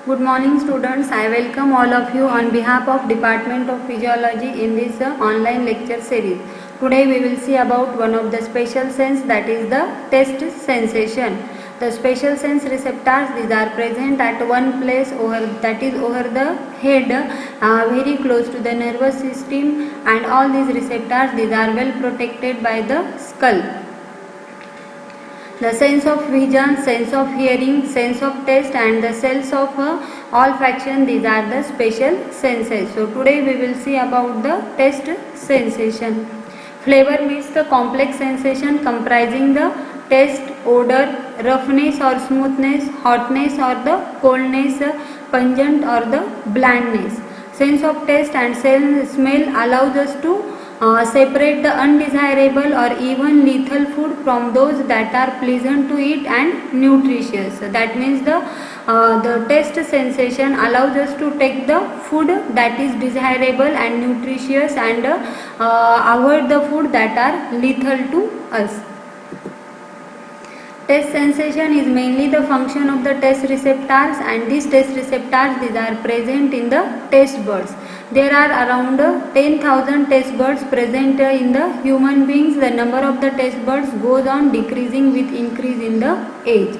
Good morning students, I welcome all of you on behalf of Department of Physiology in this online lecture series. Today we will see about one of the special sense, that is the taste sensation. The special sense receptors, these are present at one place over the head, very close to the nervous system, and all these receptors, these are well protected by the skull. The sense of vision, sense of hearing, sense of taste and the sense of olfaction, these are the special senses. So today we will see about the taste sensation. Flavor means the complex sensation comprising the taste, odor, roughness or smoothness, hotness or the coldness, pungent or the blandness. Sense of taste and smell allows us to separate the undesirable or even lethal food from those that are pleasant to eat and nutritious. That means the taste sensation allows us to take the food that is desirable and nutritious and avoid the food that are lethal to us. Taste sensation is mainly the function of the taste receptors, and these taste receptors, these are present in the taste buds. There are around 10,000 taste buds present in the human beings. The number of the taste buds goes on decreasing with increase in the age.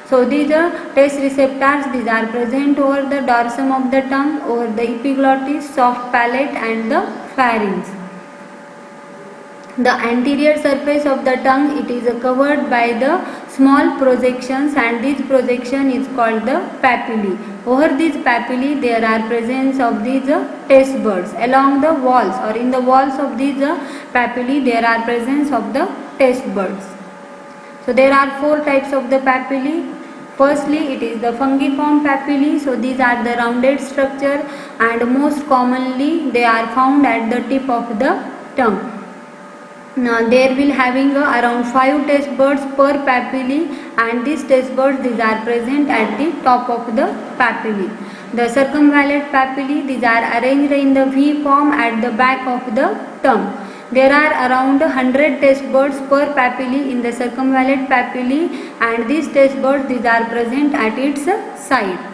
So these taste receptors, these are present over the dorsum of the tongue, over the epiglottis, soft palate and the pharynx. The anterior surface of the tongue, it is covered by the small projections, and this projection is called the papillae. Over these papillae there are presence of these taste buds. Along the walls or in the walls of these papillae there are presence of the taste buds. So there are four types of the papillae. Firstly, it is the fungiform papillae. So these are the rounded structure and most commonly they are found at the tip of the tongue. Now there will having around 5 taste buds per papillae, and these taste buds, these are present at the top of the papillae. The circumvallate papillae, these are arranged in the V form at the back of the tongue. There are around 100 taste buds per papillae in the circumvallate papillae, and these taste buds, these are present at its side.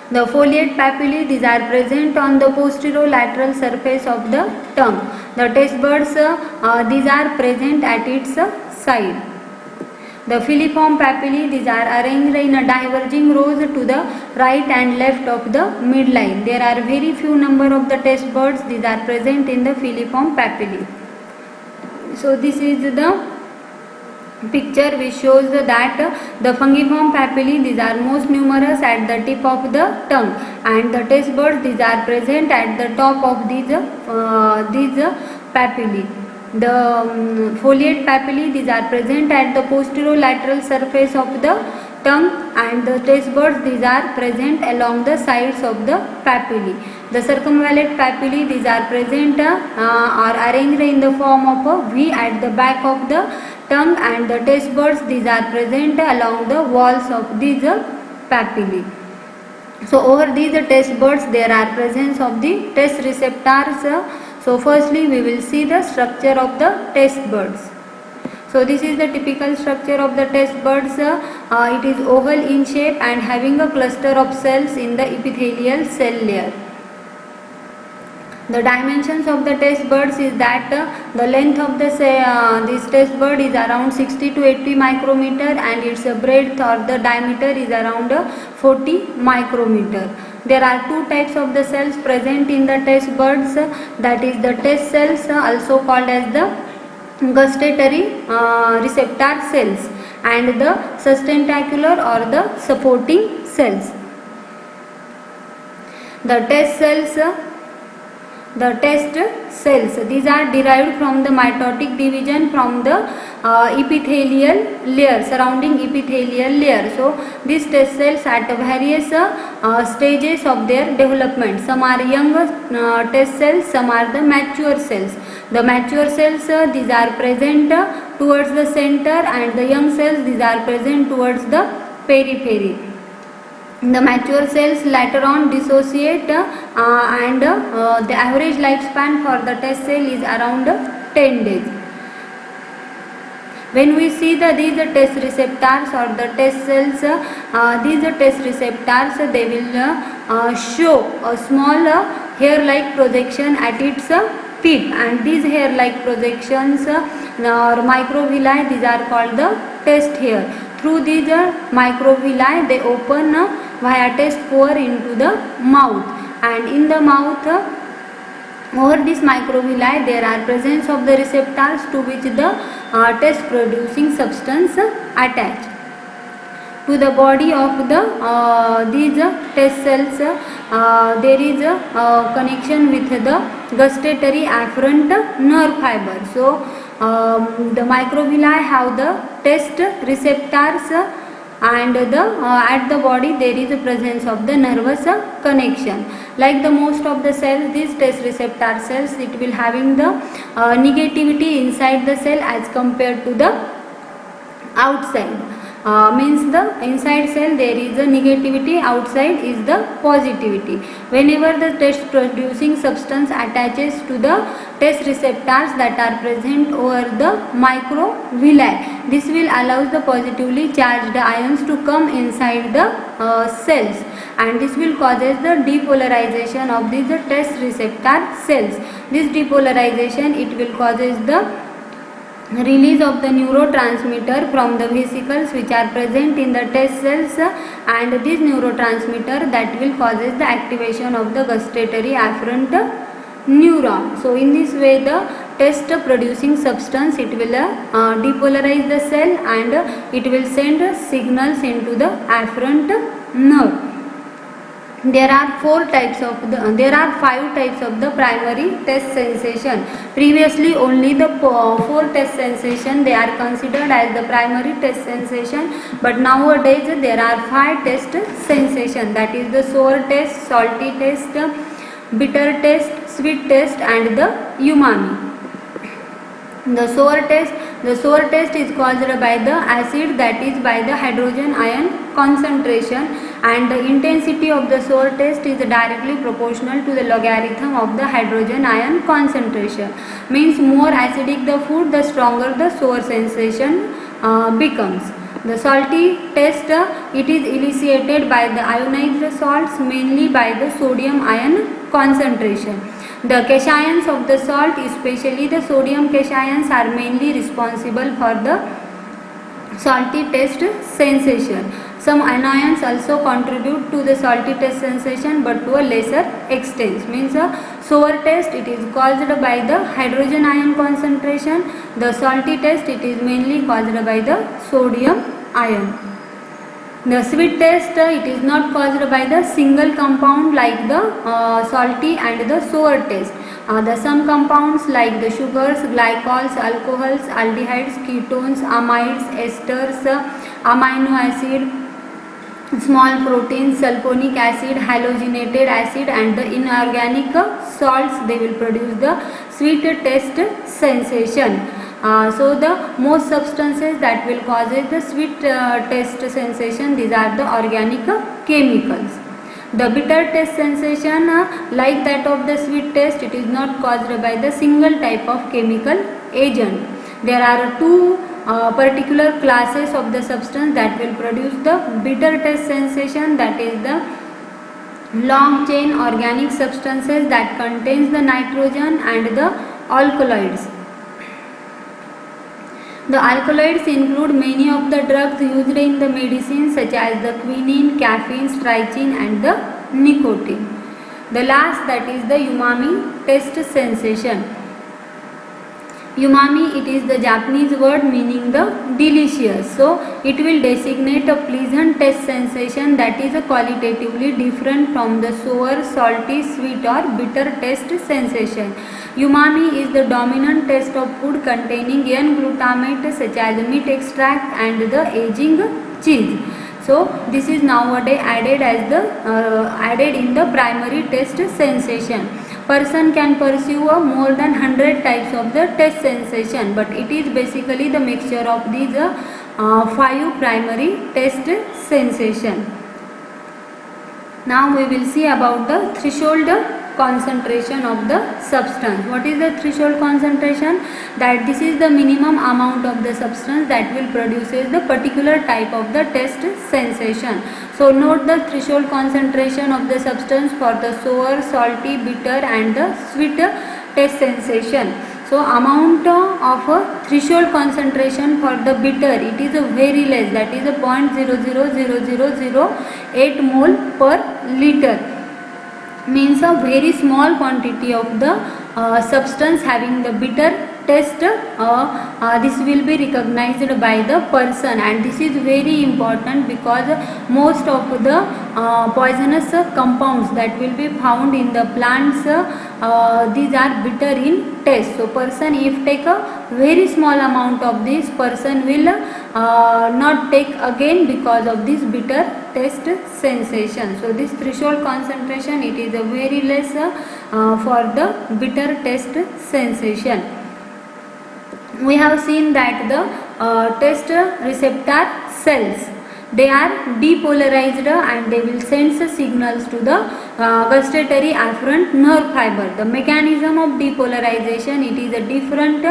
The foliate papillae, these are present on the posterolateral surface of the tongue. The taste buds, these are present at its side. The filiform papillae, these are arranged in a diverging rows to the right and left of the midline. There are very few number of the taste buds, these are present in the filiform papillae. So this is the picture which shows that the fungiform papillae, these are most numerous at the tip of the tongue, and the taste buds, these are present at the top of these papillae. The foliate papillae, these are present at the posterolateral surface of the tongue, and the taste buds, these are present along the sides of the papillae. The circumvallate papillae, these are present are arranged in the form of a V at the back of the tongue, and the taste buds, these are present along the walls of these papillae. So over these taste buds there are presence of the taste receptors. So firstly we will see the structure of the taste buds. So this is the typical structure of the taste buds. It is oval in shape and having a cluster of cells in the epithelial cell layer. The dimensions of the taste buds is that the length of this taste bud is around 60 to 80 micrometer, and its breadth or the diameter is around 40 micrometer. There are two types of the cells present in the taste buds, that is the taste cells, also called as the gustatory receptor cells, and the sustentacular or the supporting cells. The taste cells, these are derived from the mitotic division from the epithelial layer, surrounding epithelial layer. So these taste cells at various stages of their development. Some are young taste cells, some are the mature cells. The mature cells, these are present towards the center, and the young cells, these are present towards the periphery. The mature cells later on dissociate, and the average lifespan for the test cell is around 10 days. When we see these test receptors or the test cells, these test receptors, they will show a small hair-like projection at its tip, and these hair-like projections or microvilli, these are called the test hair. Through these microvilli, they open via test pore into the mouth, and in the mouth, over this microvilli, there are presence of the receptors to which the test producing substance attached. To the body of the these test cells, there is a connection with the gustatory afferent nerve fiber. So the microvilli have the test receptors, and the at the body there is a presence of the nervous connection. Like the most of the cells, these test receptor cells, it will having the negativity inside the cell as compared to the outside. Means the inside cell there is a negativity, outside is the positivity. Whenever the test producing substance attaches to the test receptors that are present over the microvilli, this will allow the positively charged ions to come inside the cells, and this will causes the depolarization of these test receptor cells. This depolarization, it will causes the release of the neurotransmitter from the vesicles which are present in the test cells, and this neurotransmitter that will causes the activation of the gustatory afferent neuron. So in this way the test producing substance, it will depolarize the cell, and it will send signals into the afferent nerve. There are five types of the primary test sensation. Previously only the four test sensation they are considered as the primary test sensation, but nowadays there are 5 test sensation, that is the sour test, salty test, bitter test, sweet test, and the umami. The sour test is caused by the acid, that is by the hydrogen ion concentration, and the intensity of the sour test is directly proportional to the logarithm of the hydrogen ion concentration. Means more acidic the food, the stronger the sour sensation becomes. The salty test, it is elicited by the ionized salts, mainly by the sodium ion concentration. The cations of the salt, especially the sodium cations, are mainly responsible for the salty taste sensation. Some anions also contribute to the salty taste sensation, but to a lesser extent. Means sour taste, it is caused by the hydrogen ion concentration. The salty taste, it is mainly caused by the sodium ion. The sweet taste, it is not caused by the single compound like the salty and the sour taste. The some compounds like the sugars, glycols, alcohols, aldehydes, ketones, amides, esters, amino acid, small proteins, sulfonic acid, halogenated acid, and the inorganic salts, they will produce the sweet taste sensation. So the most substances that will cause the sweet taste sensation, these are the organic chemicals. The bitter taste sensation, like that of the sweet taste, it is not caused by the single type of chemical agent. There are 2 particular classes of the substance that will produce the bitter taste sensation, that is the long chain organic substances that contains the nitrogen and the alkaloids. The alkaloids include many of the drugs used in the medicine, such as the quinine, caffeine, strychnine, and the nicotine. The last, that is the umami taste sensation. Umami, it is the Japanese word meaning the delicious. So it will designate a pleasant taste sensation that is qualitatively different from the sour, salty, sweet, or bitter taste sensation. Umami is the dominant taste of food containing N-glutamate, such as meat extract and the aging cheese. So this is nowadays added in the primary taste sensation. Person can perceive more than 100 types of the taste sensation, but it is basically the mixture of these 5 primary taste sensation. Now we will see about the threshold concentration of the substance. What is the threshold concentration? That this is the minimum amount of the substance that will produces the particular type of the taste sensation. So note the threshold concentration of the substance for the sour, salty, bitter and the sweet taste sensation. So amount of threshold concentration for the bitter, it is a very less, that is a 0.000008 mole per liter, means a very small quantity of the substance having the bitter taste. This will be recognized by the person, and this is very important because most of the poisonous compounds that will be found in the plants, these are bitter in taste. So person if take a very small amount of this, person will not take again because of this bitter taste sensation. So this threshold concentration, it is a very less for the bitter taste sensation. We have seen that the taste receptor cells, they are depolarized and they will send signals to the gustatory afferent nerve fiber. The mechanism of depolarization, it is a different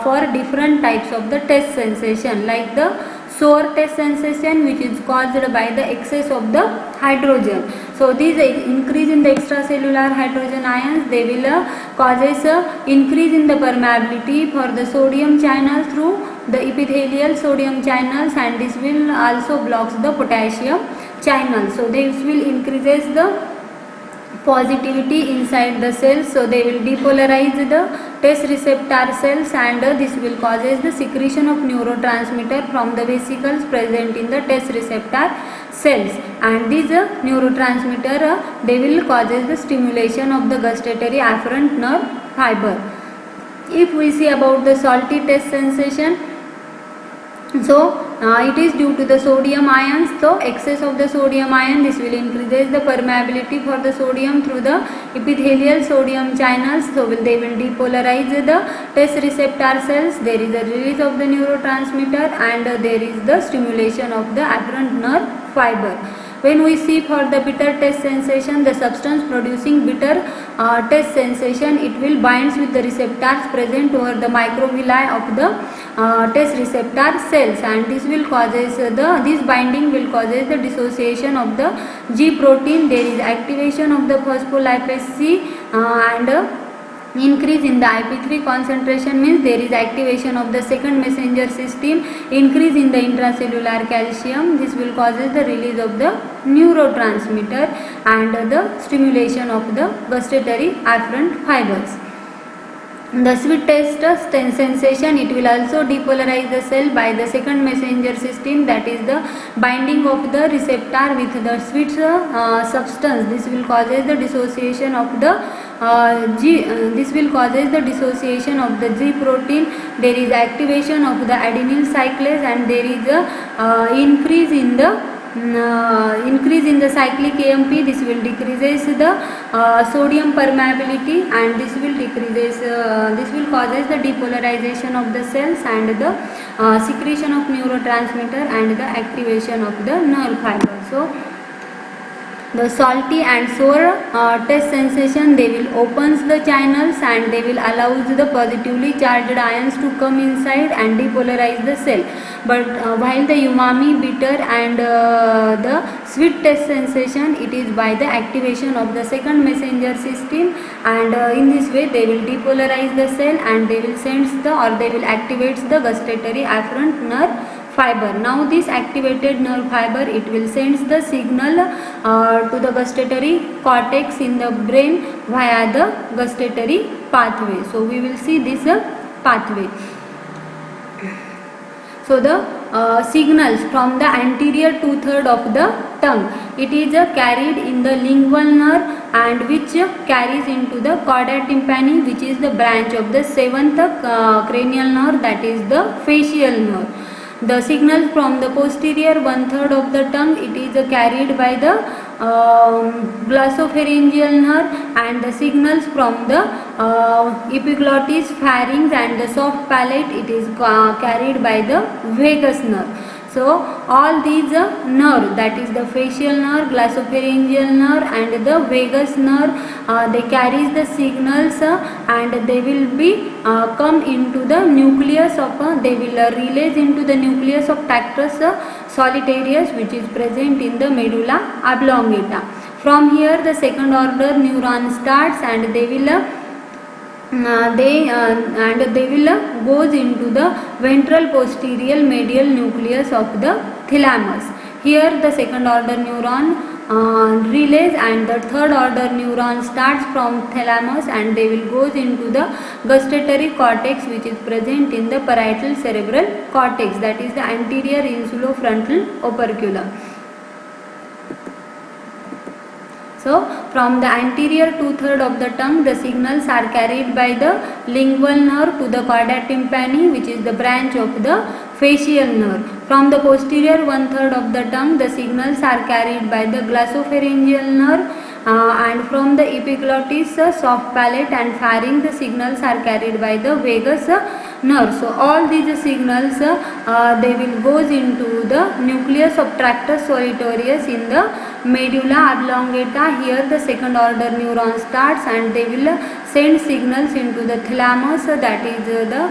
for different types of the taste sensation, like the sour taste sensation, which is caused by the excess of the hydrogen. So these increase in the extracellular hydrogen ions, they will causes increase in the permeability for the sodium channel through the epithelial sodium channels, and this will also blocks the potassium channel. So this will increases the positivity inside the cells, so they will depolarize the taste receptor cells, and this will causes the secretion of neurotransmitter from the vesicles present in the taste receptor cells, and these neurotransmitter they will causes the stimulation of the gustatory afferent nerve fiber. If we see about the salty taste sensation, so it is due to the sodium ions. So excess of the sodium ion, this will increase the permeability for the sodium through the epithelial sodium channels, so they will depolarize the taste receptor cells. There is a release of the neurotransmitter, and there is the stimulation of the afferent nerve fiber. When we see for the bitter taste sensation, the substance producing bitter taste sensation, it will binds with the receptors present over the microvilli of the taste receptor cells, and this will causes this binding will causes the dissociation of the G protein. There is activation of the phospholipase C and increase in the IP3 concentration, means there is activation of the second messenger system, increase in the intracellular calcium. This will causes the release of the neurotransmitter and the stimulation of the gustatory afferent fibers. The sweet taste sensation, it will also depolarize the cell by the second messenger system, that is the binding of the receptor with the sweet substance. This will causes the dissociation of the this will causes the dissociation of the G protein. There is activation of the adenyl cyclase, and there is a increase in the cyclic AMP. This will decreases the sodium permeability, and this will causes the depolarization of the cells and the secretion of neurotransmitter and the activation of the nerve fiber. So the salty and sour taste sensation, they will opens the channels and they will allows the positively charged ions to come inside and depolarize the cell. But while the umami, bitter and the sweet taste sensation, it is by the activation of the second messenger system, and in this way they will depolarize the cell and they will sense the they will activate the gustatory afferent nerve fiber. Now this activated nerve fiber, it will send the signal to the gustatory cortex in the brain via the gustatory pathway. So we will see this pathway. So the signals from the anterior 2/3 of the tongue, it is carried in the lingual nerve, and which carries into the chorda tympani, which is the branch of the 7th cranial nerve, that is the facial nerve. The signal from the posterior 1/3 of the tongue, it is carried by the glossopharyngeal nerve, and the signals from the epiglottis, pharynx and the soft palate, it is carried by the vagus nerve. So all these nerve, that is the facial nerve, glossopharyngeal nerve and the vagus nerve, they carries the signals and they will be come into the nucleus of they will release into the nucleus of tractus solitarius, which is present in the medulla oblongata. From here the second order neuron starts and they will goes into the ventral posterior medial nucleus of the thalamus. Here the second order neuron relays and the third order neuron starts from thalamus and they will goes into the gustatory cortex, which is present in the parietal cerebral cortex, that is the anterior insulofrontal operculum. So from the anterior 2/3 of the tongue, the signals are carried by the lingual nerve to the chorda tympani, which is the branch of the facial nerve. From the posterior 1/3 of the tongue, the signals are carried by the glossopharyngeal nerve, and from the epiglottis, soft palate and pharynx, the signals are carried by the vagus nerve. So all these signals they will goes into the nucleus of tractus solitarius in the medulla oblongata. Here the second order neuron starts and they will send signals into the thalamus, that is the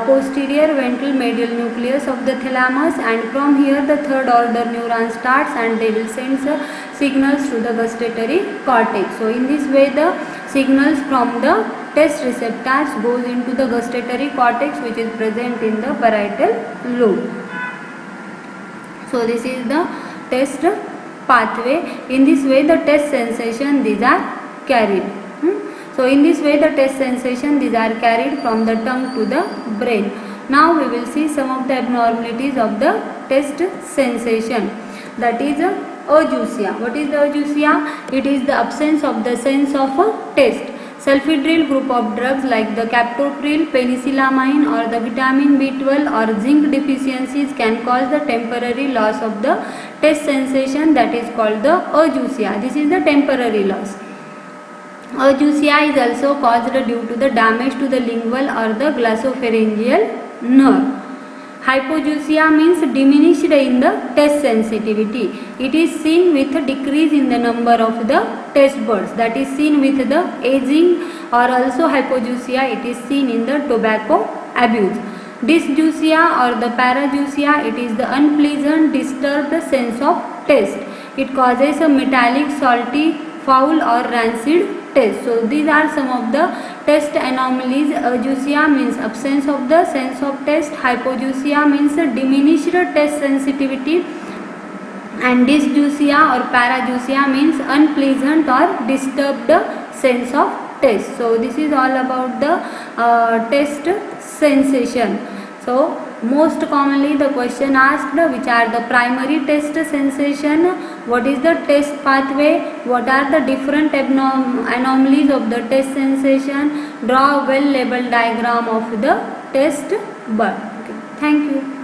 posterior ventral medial nucleus of the thalamus, and from here the third order neuron starts and they will send signals to the gustatory cortex. So in this way the signals from the taste receptors goes into the gustatory cortex, which is present in the parietal lobe. So this is the taste pathway. In this way the taste sensation these are carried. So in this way the taste sensation these are carried from the tongue to the brain. Now we will see some of the abnormalities of the taste sensation, that is ageusia. What is the ageusia? It is the absence of the sense of taste. Sulfhydryl group of drugs like the captopril, penicillamine or the vitamin B12 or zinc deficiencies can cause the temporary loss of the taste sensation, that is called the ageusia. This is the temporary loss. Ageusia is also caused due to the damage to the lingual or the glossopharyngeal nerve. Hypogeusia means diminished in the taste sensitivity. It is seen with a decrease in the number of the taste buds, that is seen with the aging, or also hypogeusia it is seen in the tobacco abuse. Dysgeusia or the parageusia, it is the unpleasant disturbed sense of taste. It causes a metallic, salty, foul or rancid taste. So these are some of the taste anomalies. Ageusia means absence of the sense of taste, hypogeusia means diminished taste sensitivity, and dysgeusia or parageusia means unpleasant or disturbed sense of taste. So this is all about the taste sensation. So most commonly the question asked, which are the primary taste sensation, what is the taste pathway, what are the different anomalies of the taste sensation, draw a well labeled diagram of the taste bud. Okay. Thank you.